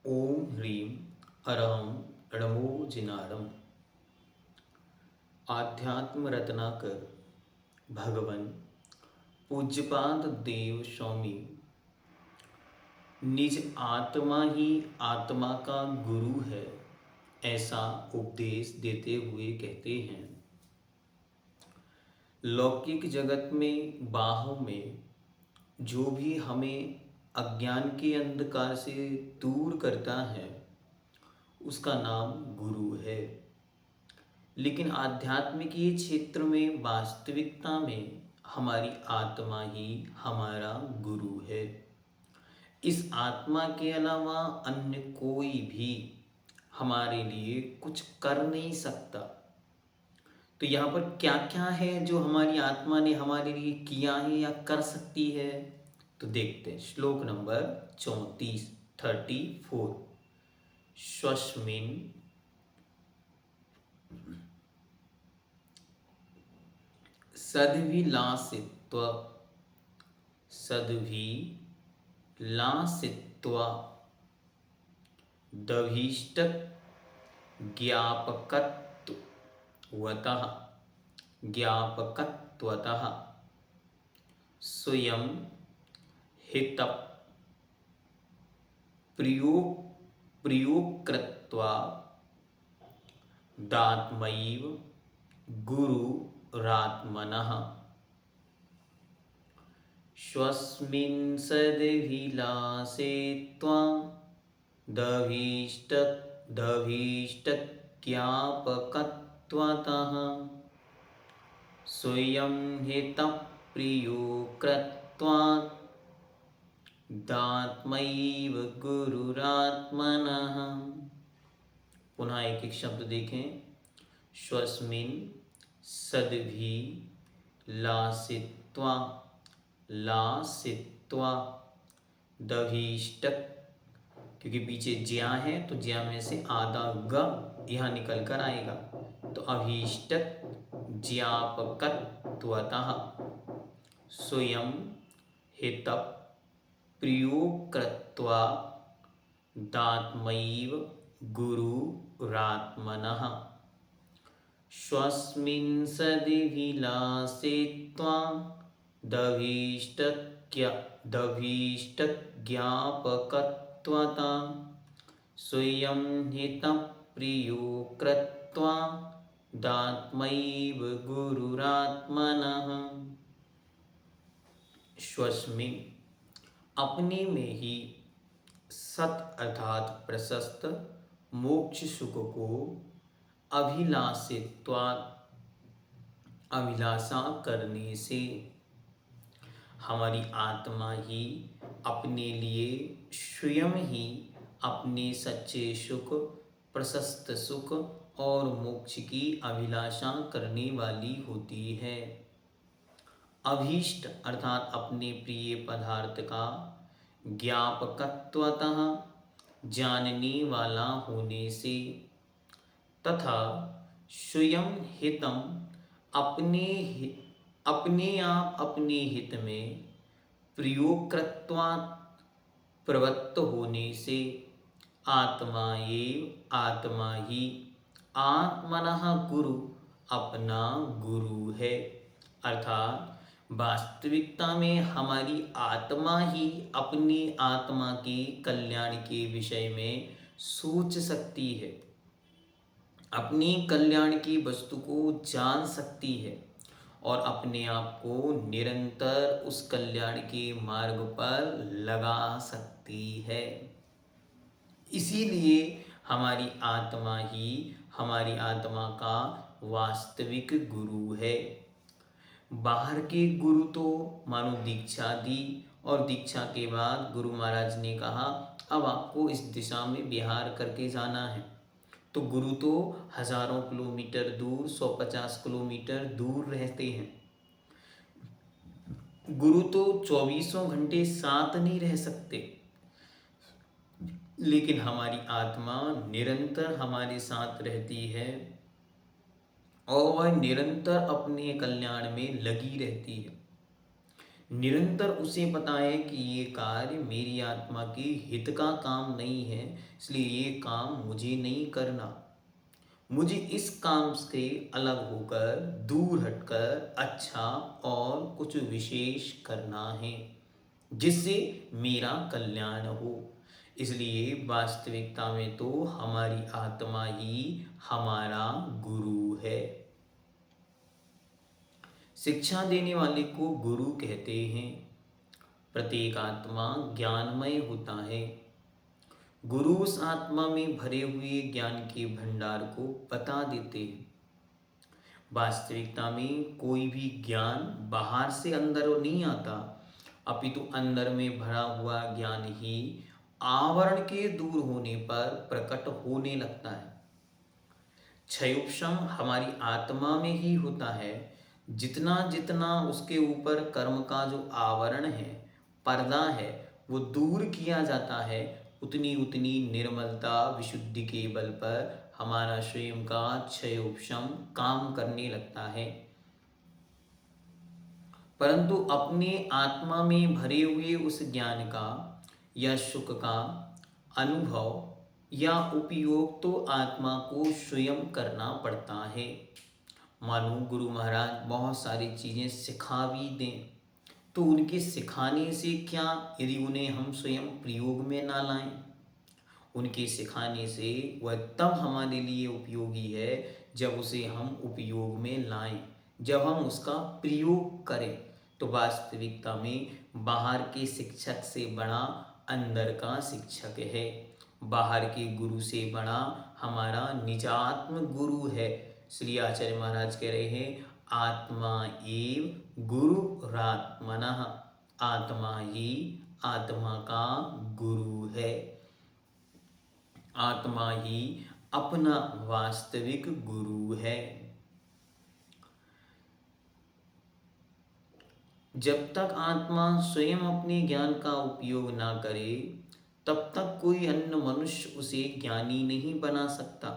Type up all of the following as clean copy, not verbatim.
ओम ह्रीं अरहं णमो जिनारम। आध्यात्म रत्नाकर भगवन पूज्यपाद देव स्वामी निज आत्मा ही आत्मा का गुरु है, ऐसा उपदेश देते हुए कहते हैं। लौकिक जगत में बाहों में जो भी हमें अज्ञान के अंधकार से दूर करता है उसका नाम गुरु है। लेकिन आध्यात्मिक ये क्षेत्र में वास्तविकता में हमारी आत्मा ही हमारा गुरु है। इस आत्मा के अलावा अन्य कोई भी हमारे लिए कुछ कर नहीं सकता। तो यहाँ पर क्या क्या है जो हमारी आत्मा ने हमारे लिए किया है या कर सकती है, तो देखते हैं। श्लोक नंबर 34 स्वस्मिन् सद्विलासित्वा दभीष्टक ज्ञापकत्वतः स्वयं हित प्रयोक्तृत्वा दात्मैव गुरुरात्मनः। स्वस्मिन् सद्विलासे त्वां दभीष्टज्ञापकत्वतः स्वयं हितः प्रयोक्तृत्वात् दात्मैव गुरुरात्मनः। पुनः एक एक शब्द देखें। स्वस्मिन् सद्विलासित्वा दभीष्टक, क्योंकि पीछे ज्या है तो ज्या में से आधा ग यहाँ निकल कर आएगा, तो अभीष्टक ज्ञापकत्वतः स्वयं हित प्रयोक्तृत्वा दात्मैव गुरुरात्मनः। स्वस्मिन् सद्विलासे त्वां दभीष्टज्ञापकत्वतः स्वयं हितः प्रयोक्तृत्वा दात्मैव गुरुरात्मनः। स्वस्मिन् अपने में ही सत अर्थात प्रशस्त मोक्ष सुख को अभिलाषा करने से हमारी आत्मा ही अपने लिए स्वयं ही अपने सच्चे सुख, प्रशस्त सुख और मोक्ष की अभिलाषा करने वाली होती है। अभीष्ट अर्थात अपने प्रिय पदार्थ का ज्ञापकत्वतः जानने वाला होने से, तथा स्वयं हितम अपने आप अपने हित में प्रयोक्तृत्वात् प्रवृत्त होने से आत्मा ही आत्मनः गुरु अपना गुरु है। अर्थात वास्तविकता में हमारी आत्मा ही अपनी आत्मा के कल्याण के विषय में सोच सकती है, अपनी कल्याण की वस्तु को जान सकती है और अपने आप को निरंतर उस कल्याण के मार्ग पर लगा सकती है। इसीलिए हमारी आत्मा ही हमारी आत्मा का वास्तविक गुरु है। बाहर के गुरु तो मानो दीक्षा दी और दीक्षा के बाद गुरु महाराज ने कहा अब आपको इस दिशा में विहार करके जाना है, तो गुरु तो हजारों किलोमीटर दूर 150 किलोमीटर दूर रहते हैं। गुरु तो 24 घंटे साथ नहीं रह सकते, लेकिन हमारी आत्मा निरंतर हमारे साथ रहती है और वह निरंतर अपने कल्याण में लगी रहती है। निरंतर उसे पता है कि ये कार्य मेरी आत्मा के हित का काम नहीं है, इसलिए ये काम मुझे नहीं करना। मुझे इस काम से अलग होकर, दूर हटकर अच्छा और कुछ विशेष करना है जिससे मेरा कल्याण हो। इसलिए वास्तविकता में तो हमारी आत्मा ही हमारा गुरु है। शिक्षा देने वाले को गुरु कहते हैं। प्रत्येक आत्मा ज्ञानमय होता है। गुरु उस आत्मा में भरे हुए ज्ञान के भंडार को बता देते हैं। वास्तविकता में कोई भी ज्ञान बाहर से अंदर नहीं आता, अपितु अंदर में भरा हुआ ज्ञान ही आवरण के दूर होने पर प्रकट होने लगता है। क्षयोपशम हमारी आत्मा में ही होता है। जितना जितना उसके ऊपर कर्म का जो आवरण है, पर्दा है, वो दूर किया जाता है, उतनी उतनी निर्मलता, विशुद्धि के बल पर हमारा स्वयं का क्षयोपशम काम करने लगता है। परंतु अपने आत्मा में भरे हुए उस ज्ञान का या सुख का अनुभव या उपयोग तो आत्मा को स्वयं करना पड़ता है। मानो गुरु महाराज बहुत सारी चीज़ें सिखा भी दें, तो उनके सिखाने से क्या यदि उन्हें हम स्वयं प्रयोग में ना लाएं। उनके सिखाने से वह तब हमारे लिए उपयोगी है जब उसे हम उपयोग में लाएं, जब हम उसका प्रयोग करें। तो वास्तविकता में बाहर के शिक्षक से बड़ा अंदर का शिक्षक है। बाहर के गुरु से बड़ा हमारा निजात्म गुरु है। श्री आचार्य महाराज कह रहे हैं, आत्मा एव गुरुरात्मनः। आत्मा ही आत्मा का गुरु है। आत्मा ही अपना वास्तविक गुरु है। जब तक आत्मा स्वयं अपने ज्ञान का उपयोग ना करे, तब तक कोई अन्य मनुष्य उसे ज्ञानी नहीं बना सकता।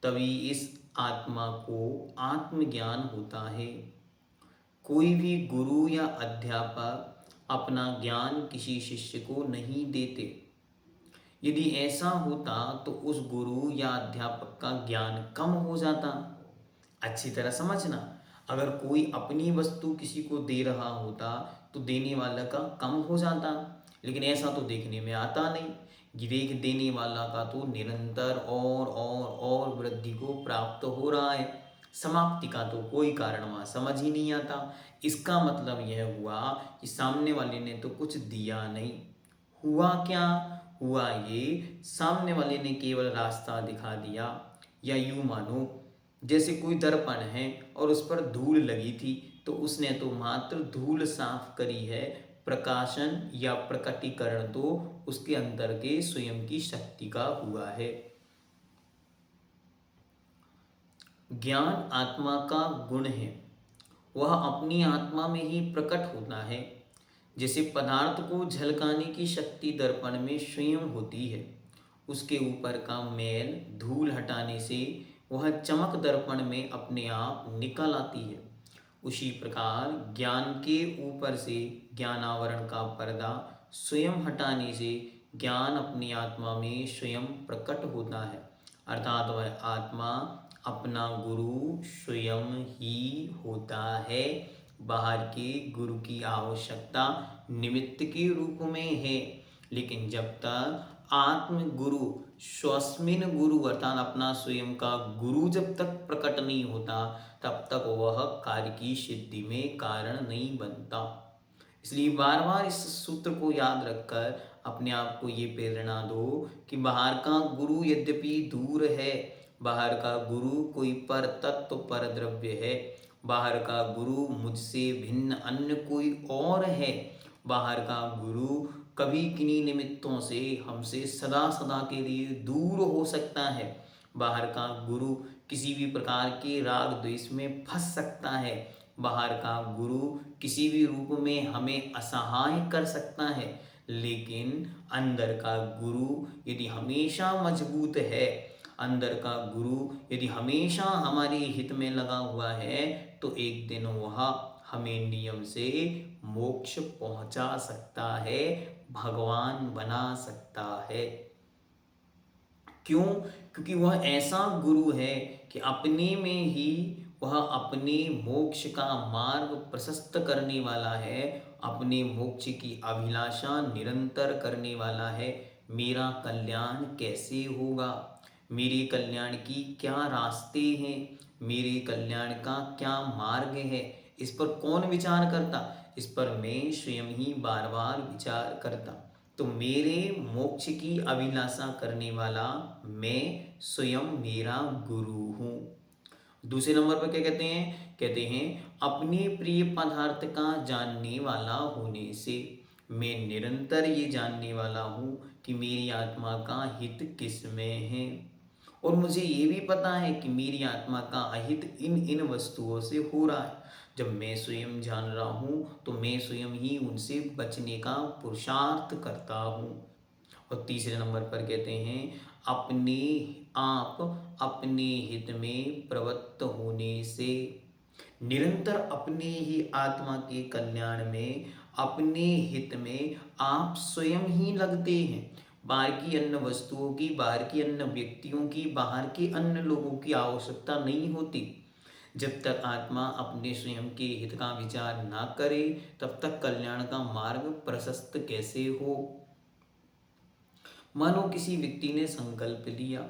तभी इस आत्मा को आत्मज्ञान होता है। कोई भी गुरु या अध्यापक अपना ज्ञान किसी शिष्य को नहीं देते। यदि ऐसा होता तो उस गुरु या अध्यापक का ज्ञान कम हो जाता। अच्छी तरह समझना, अगर कोई अपनी वस्तु किसी को दे रहा होता तो देने वाला का कम हो जाता, लेकिन ऐसा तो देखने में आता नहीं। देख देने वाला का तो निरंतर और वृद्धि को प्राप्त हो रहा है। समाप्ति का तो कोई कारण वहाँ समझ ही नहीं आता। इसका मतलब यह हुआ कि सामने वाले ने तो कुछ दिया नहीं। हुआ क्या? हुआ ये, सामने वाले ने केवल रास्ता दिखा दिया। या यूं मानो जैसे कोई दर्पण है और उस पर धूल लगी थी, तो उसने तो मात्र धूल साफ करी है। प्रकाशन या प्रकटीकरण तो उसके अंदर के स्वयं की शक्ति का हुआ है। ज्ञान आत्मा का गुण है, वह अपनी आत्मा में ही प्रकट होता है। जैसे पदार्थ को झलकाने की शक्ति दर्पण में स्वयं होती है, उसके ऊपर का मैल धूल हटाने से वह चमक दर्पण में अपने आप निकल आती है। उसी प्रकार ज्ञान के ऊपर से ज्ञानावरण का पर्दा स्वयं हटाने से ज्ञान अपनी आत्मा में स्वयं प्रकट होता है। अर्थात वह आत्मा अपना गुरु स्वयं ही होता है। बाहर के गुरु की आवश्यकता निमित्त के रूप में है, लेकिन जब तक आत्म गुरु स्वस्मिन गुरु अर्थात अपना स्वयं का गुरु जब तक प्रकट नहीं होता, तब तक वह कार्य की सिद्धि में कारण नहीं बनता। इसलिए बार बार इस सूत्र को याद रखकर अपने आप को ये प्रेरणा दो कि बाहर का गुरु यद्यपि दूर है, बाहर का गुरु कोई पर तत्व पर द्रव्य है, बाहर का गुरु मुझसे भिन्न अन्य कोई और है, बाहर का गुरु कभी किन्हीं निमित्तों से हमसे सदा सदा के लिए दूर हो सकता है, बाहर का गुरु किसी भी प्रकार के राग द्वेष में फंस सकता है, बाहर का गुरु किसी भी रूप में हमें असहाय कर सकता है, लेकिन अंदर का गुरु यदि हमेशा मजबूत है, अंदर का गुरु यदि हमेशा हमारे हित में लगा हुआ है, तो एक दिन वह हमें नियम से मोक्ष पहुंचा सकता है, भगवान बना सकता है। क्यों? क्योंकि वह ऐसा गुरु है कि अपने में ही वह अपने मोक्ष का मार्ग प्रशस्त करने वाला है, अपने मोक्ष की अभिलाषा निरंतर करने वाला है। मेरा कल्याण कैसे होगा, मेरे कल्याण की क्या रास्ते हैं, मेरे कल्याण का क्या मार्ग है, इस पर कौन विचार करता? इस पर मैं स्वयं ही बार बार विचार करता। तो मेरे मोक्ष की अभिलाषा करने वाला मैं स्वयं मेरा गुरु हूँ। दूसरे नंबर पर क्या कहते हैं? कहते हैं अपने प्रिय पदार्थ का जानने वाला होने से मैं निरंतर ये जानने वाला हूँ कि मेरी आत्मा का हित किस में है, और मुझे ये भी पता है कि मेरी आत्मा का अहित इन इन वस्तुओं से हो रहा है। जब मैं स्वयं जान रहा हूँ तो मैं स्वयं ही उनसे बचने का पुरुषार्थ करता हूँ। और तीसरे नंबर पर कहते हैं अपने आप अपने हित में प्रवृत्त होने से, निरंतर अपने ही आत्मा के कल्याण में, अपने हित में आप स्वयं ही लगते हैं। बाहर की अन्य वस्तुओं की, बाहर की अन्य व्यक्तियों की, बाहर के अन्य लोगों की आवश्यकता नहीं होती। जब तक आत्मा अपने स्वयं के हित का विचार ना करे तब तक कल्याण का मार्ग प्रशस्त कैसे हो। मानो किसी व्यक्ति ने संकल्प लिया,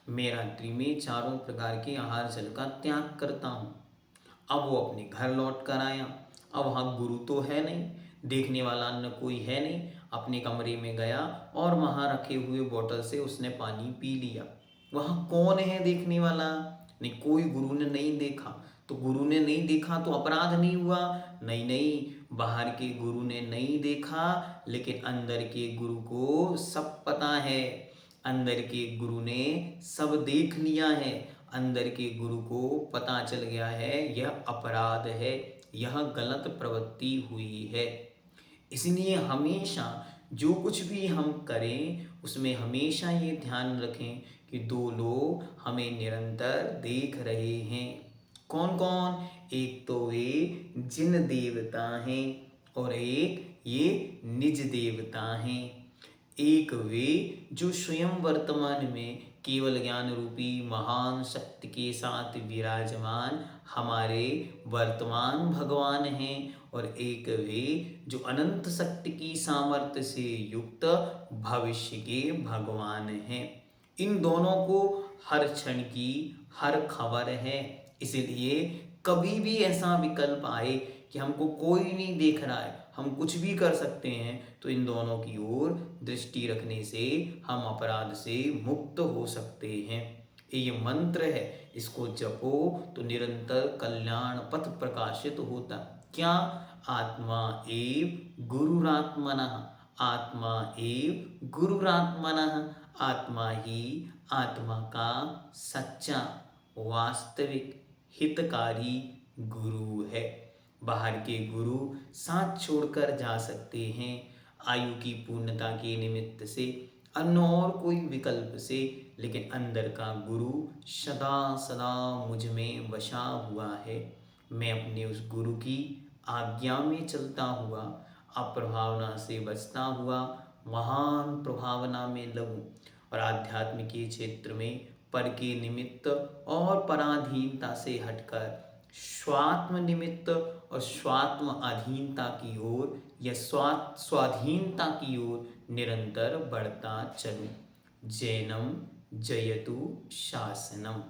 मैं रात्रि में चारों प्रकार के आहार जल का त्याग करता हूँ। अब वो अपने घर लौट कर आया। अब वहाँ गुरु तो है नहीं, देखने वाला अन्य कोई है नहीं। अपने कमरे में गया और वहाँ रखे हुए बोतल से उसने पानी पी लिया। वहाँ कौन है देखने वाला? नहीं, कोई गुरु ने नहीं देखा। तो गुरु ने नहीं देखा तो अपराध नहीं हुआ? नहीं नहीं, बाहर के गुरु ने नहीं देखा लेकिन अंदर के गुरु को सब पता है। अंदर के गुरु ने सब देख लिया है। अंदर के गुरु को पता चल गया है यह अपराध है, यह गलत प्रवृत्ति हुई है। इसलिए हमेशा जो कुछ भी हम करें उसमें हमेशा ये ध्यान रखें कि दो लोग हमें निरंतर देख रहे हैं। कौन कौन? एक तो वे जिन देवता हैं और एक ये निज देवता हैं। एक वे जो स्वयं वर्तमान में केवल ज्ञान रूपी महान शक्ति के साथ विराजमान हमारे वर्तमान भगवान हैं, और एक वे जो अनंत शक्ति की सामर्थ्य से युक्त भविष्य के भगवान हैं। इन दोनों को हर क्षण की हर खबर है। इसलिए कभी भी ऐसा विकल्प आए कि हमको कोई नहीं देख रहा है, हम कुछ भी कर सकते हैं, तो इन दोनों की ओर दृष्टि रखने से हम अपराध से मुक्त हो सकते हैं। ये मंत्र है, इसको जपो तो निरंतर कल्याण पथ प्रकाशित होता। क्या? आत्मा एव गुरुरात्मनः, आत्मा एव गुरुरात्मनः। आत्मा ही आत्मा का सच्चा वास्तविक हितकारी गुरु है। बाहर के गुरु साथ छोड़कर जा सकते हैं आयु की पूर्णता के निमित्त से, अन्य और कोई विकल्प से, लेकिन अंदर का गुरु सदा सदा मुझ में बसा हुआ है। मैं अपने उस गुरु की आज्ञा में चलता हुआ, अप्रभावना से बचता हुआ महान प्रभावना में लगूं, और आध्यात्म के क्षेत्र में पर के निमित्त और पराधीनता से हटकर स्वात्म निमित्त और स्वात्म अधीनता की ओर या स्वाधीनता की ओर निरंतर बढ़ता चलूं। जैनम जयतु शासनम।